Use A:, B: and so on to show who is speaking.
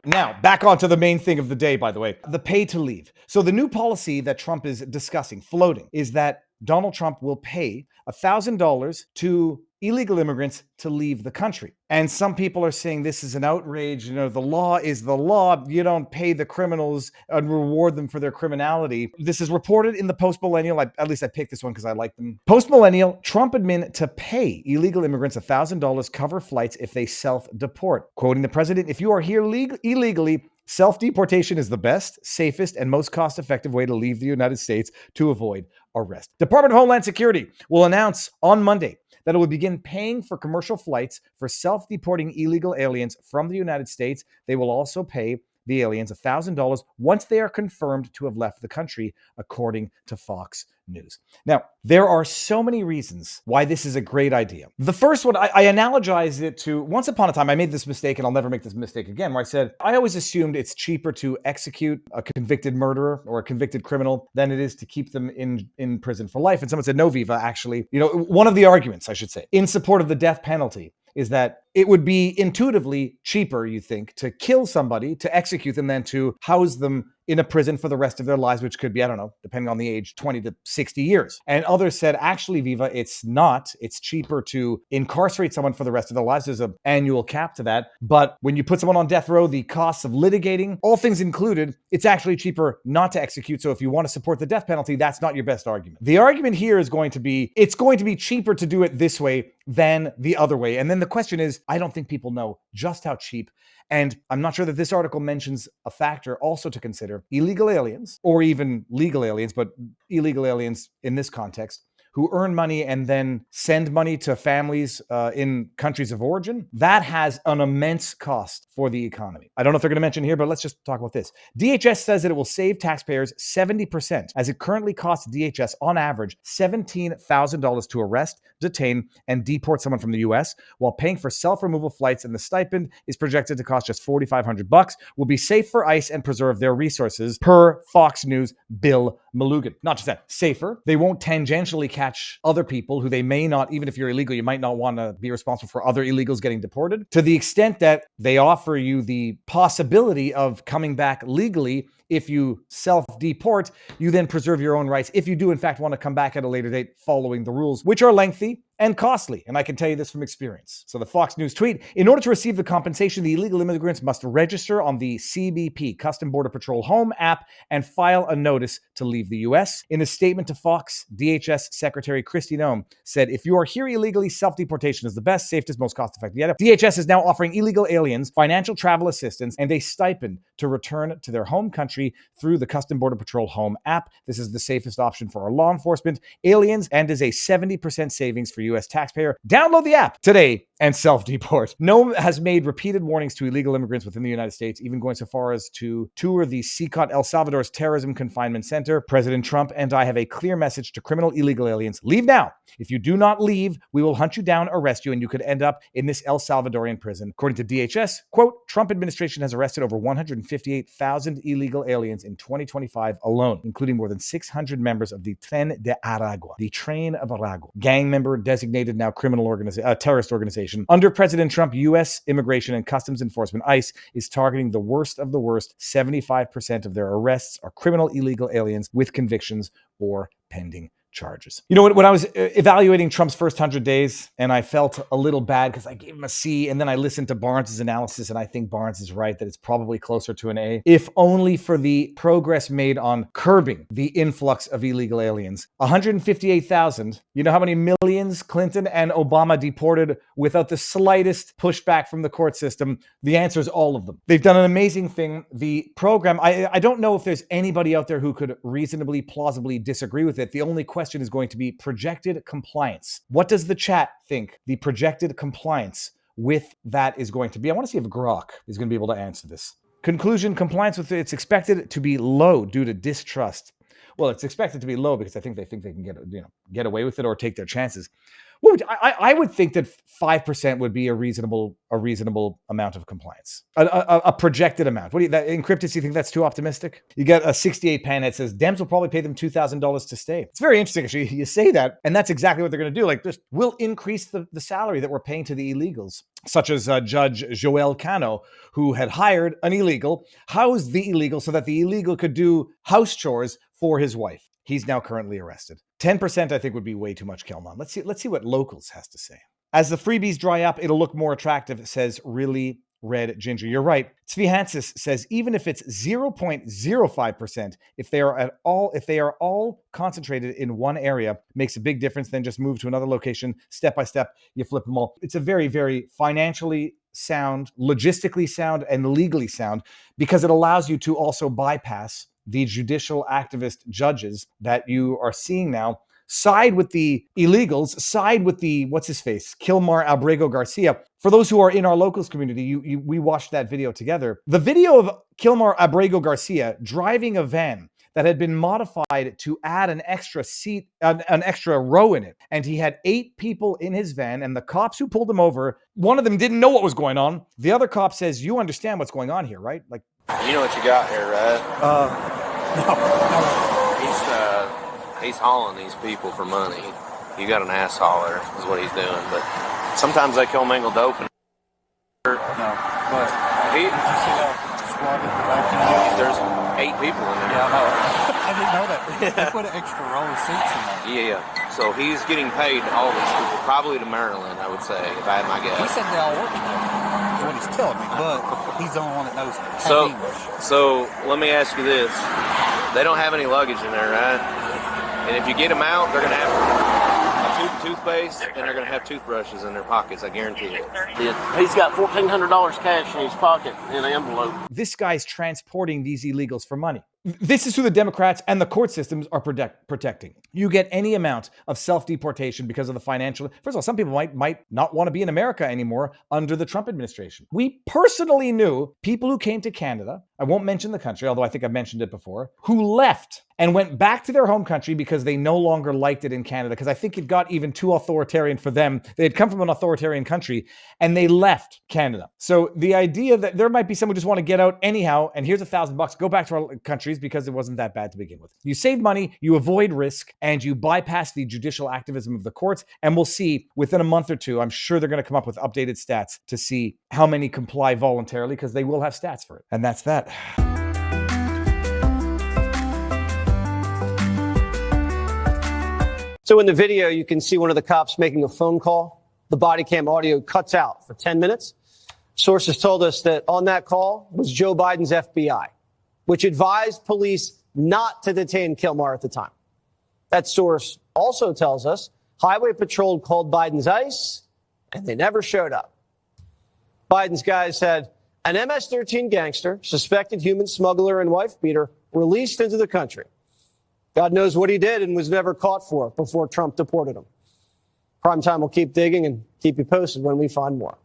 A: Now, back onto the main thing of the day, by the way, the pay to leave. So the new policy that Trump is discussing, floating, is that Donald Trump will pay $1,000 to illegal immigrants to leave the country. And some people are saying this is an outrage. You know, the law is the law. You don't pay the criminals and reward them for their criminality. This is reported in the Post-Millennial. At least I picked this one because I like them. Post-Millennial, Trump admin to pay illegal immigrants $1,000 cover flights if they self-deport. Quoting the president, if you are here illegally, self-deportation is the best, safest, and most cost-effective way to leave the United States to avoid arrest. Department of Homeland Security will announce on Monday that it will begin paying for commercial flights for self-deporting illegal aliens from the United States. They will also pay the aliens $1,000 once they are confirmed to have left the country, according to Fox News. Now, there are so many reasons why this is a great idea. The first one, I analogize it to, once upon a time, I made this mistake and I'll never make this mistake again, where I said, I always assumed it's cheaper to execute a convicted murderer or a convicted criminal than it is to keep them in prison for life. And someone said, no, Viva, actually, one of the arguments, I should say, in support of the death penalty is that it would be intuitively cheaper, you think, to kill somebody, to execute them, than to house them in a prison for the rest of their lives, which could be, I don't know, depending on the age, 20 to 60 years. And others said, actually, Viva, it's not. It's cheaper to incarcerate someone for the rest of their lives. There's an annual cap to that. But when you put someone on death row, the costs of litigating, all things included, it's actually cheaper not to execute. So if you want to support the death penalty, that's not your best argument. The argument here is going to be, it's going to be cheaper to do it this way than the other way. And then the question is, I don't think people know just how cheap. And I'm not sure that this article mentions a factor also to consider: illegal aliens, or even legal aliens, but illegal aliens in this context, who earn money and then send money to families in countries of origin. That has an immense cost for the economy. I don't know if they're going to mention here, but let's just talk about this. DHS says that it will save taxpayers 70%, as it currently costs DHS on average $17,000 to arrest, detain, and deport someone from the US, while paying for self-removal flights, and the stipend is projected to cost just $4,500, will be safe for ICE and preserve their resources, per Fox News' Bill Malugan. Not just that, safer. They won't tangentially catch other people who they may not, even if you're illegal, you might not want to be responsible for other illegals getting deported, to the extent that they offer you the possibility of coming back legally. If you self-deport, you then preserve your own rights if you do in fact want to come back at a later date following the rules, which are lengthy and costly. And I can tell you this from experience. So the Fox News tweet: in order to receive the compensation, the illegal immigrants must register on the CBP, Custom Border Patrol Home app, and file a notice to leave the US. In a statement to Fox, DHS Secretary Kristi Noem said, if you are here illegally, self-deportation is the best, safest, most cost-effective yet. DHS is now offering illegal aliens financial travel assistance and a stipend to return to their home country through the Custom Border Patrol Home app. This is the safest option for our law enforcement, aliens, and is a 70% savings for U.S. taxpayer. Download the app today and self-deport. Noem has made repeated warnings to illegal immigrants within the United States, even going so far as to tour the CICOT, El Salvador's terrorism confinement center. President Trump and I have a clear message to criminal illegal aliens: leave now. If you do not leave, we will hunt you down, arrest you, and you could end up in this El Salvadorian prison. According to DHS, quote, Trump administration has arrested over 158,000 illegal aliens in 2025 alone, including more than 600 members of the Tren de Aragua, the Train of Aragua, gang member designated now terrorist organization. Under President Trump, U.S. Immigration and Customs Enforcement, ICE, is targeting the worst of the worst. 75% of their arrests are criminal illegal aliens with convictions or pending charges. You know what? When I was evaluating Trump's first 100 days, and I felt a little bad because I gave him a C, and then I listened to Barnes's analysis, and I think Barnes is right that it's probably closer to an A, if only for the progress made on curbing the influx of illegal aliens. 158,000. You know how many millions Clinton and Obama deported without the slightest pushback from the court system? The answer is all of them. They've done an amazing thing. The program, I don't know if there's anybody out there who could reasonably, plausibly disagree with it. The only question is going to be projected compliance. What does the chat think the projected compliance with that is going to be? I want to see if Grok is going to be able to answer this. Conclusion: compliance with it's expected to be low due to distrust. Well, it's expected to be low because I think they can get away with it or take their chances. I would think that 5% would be a reasonable amount of compliance, a projected amount. What do you, that encrypted? You think that's too optimistic? You get a 68 pen that says Dems will probably pay them $2,000 to stay. It's very interesting, actually. You say that, and that's exactly what they're going to do. Like, just we'll increase the salary that we're paying to the illegals, such as Judge Joel Cano, who had hired an illegal, housed the illegal so that the illegal could do house chores for his wife. He's now currently arrested. 10% I think would be way too much, Kelman. Let's see what Locals has to say. As the freebies dry up, it'll look more attractive, says Really Red Ginger. You're right. Tzvihansis says even if it's 0.05%, if they are all concentrated in one area, makes a big difference. Then just move to another location step by step. You flip them all. It's a very, very financially sound, logistically sound, and legally sound, because it allows you to also bypass the judicial activist judges that you are seeing now. Side with the illegals, side with the, what's his face, Kilmar Abrego Garcia. For those who are in our Locals community, we watched that video together. The video of Kilmar Abrego Garcia driving a van that had been modified to add an extra seat, an extra row in it. And he had 8 people in his van, and the cops who pulled him over, one of them didn't know what was going on. The other cop says, you understand what's going on here, right? Like,
B: you know what you got here, right?
C: No.
B: He's hauling these people for money. You got an ass hauler is what he's doing, but sometimes they commingle dope.
C: No, but
B: He,
C: did you see that squad at the back?
B: there's 8 people in there.
C: Yeah, I know. I didn't know that. They put an extra row of seats in there.
B: Yeah. So he's getting paid to haul these people, probably to Maryland, I would say, if I had my
C: He
B: guess.
C: said they all work together. That's what he's telling me, but he's the only one that knows
B: So,
C: English.
B: so let me ask you this: they don't have any luggage in there, right? And if you get them out, they're going to have a tube of toothpaste, and they're going to have toothbrushes in their pockets, I guarantee it.
D: He's got $1,400 cash in his pocket in an envelope.
A: this guy's transporting these illegals for money. This is who the Democrats and the court systems are protecting. You get any amount of self-deportation because of the financial. First of all, some people might not want to be in America anymore under the Trump administration. We personally knew people who came to Canada, I won't mention the country, although I think I've mentioned it before, who left and went back to their home country because they no longer liked it in Canada, because I think it got even too authoritarian for them. They had come from an authoritarian country and they left Canada. So the idea that there might be someone who just want to get out anyhow, and here's $1,000, go back to our countries because it wasn't that bad to begin with. You save money, you avoid risk, and you bypass the judicial activism of the courts. And we'll see within a month or two, I'm sure they're going to come up with updated stats to see how many comply voluntarily, because they will have stats for it. And that's that.
D: So in the video, you can see one of the cops making a phone call. The body cam audio cuts out for 10 minutes. Sources told us that on that call was Joe Biden's FBI, which advised police not to detain Kilmar at the time. That source also tells us Highway Patrol called Biden's ICE, and they never showed up. Biden's guys said an MS-13 gangster, suspected human smuggler and wife beater, released into the country. God knows what he did and was never caught for before Trump deported him. Primetime will keep digging and keep you posted when we find more.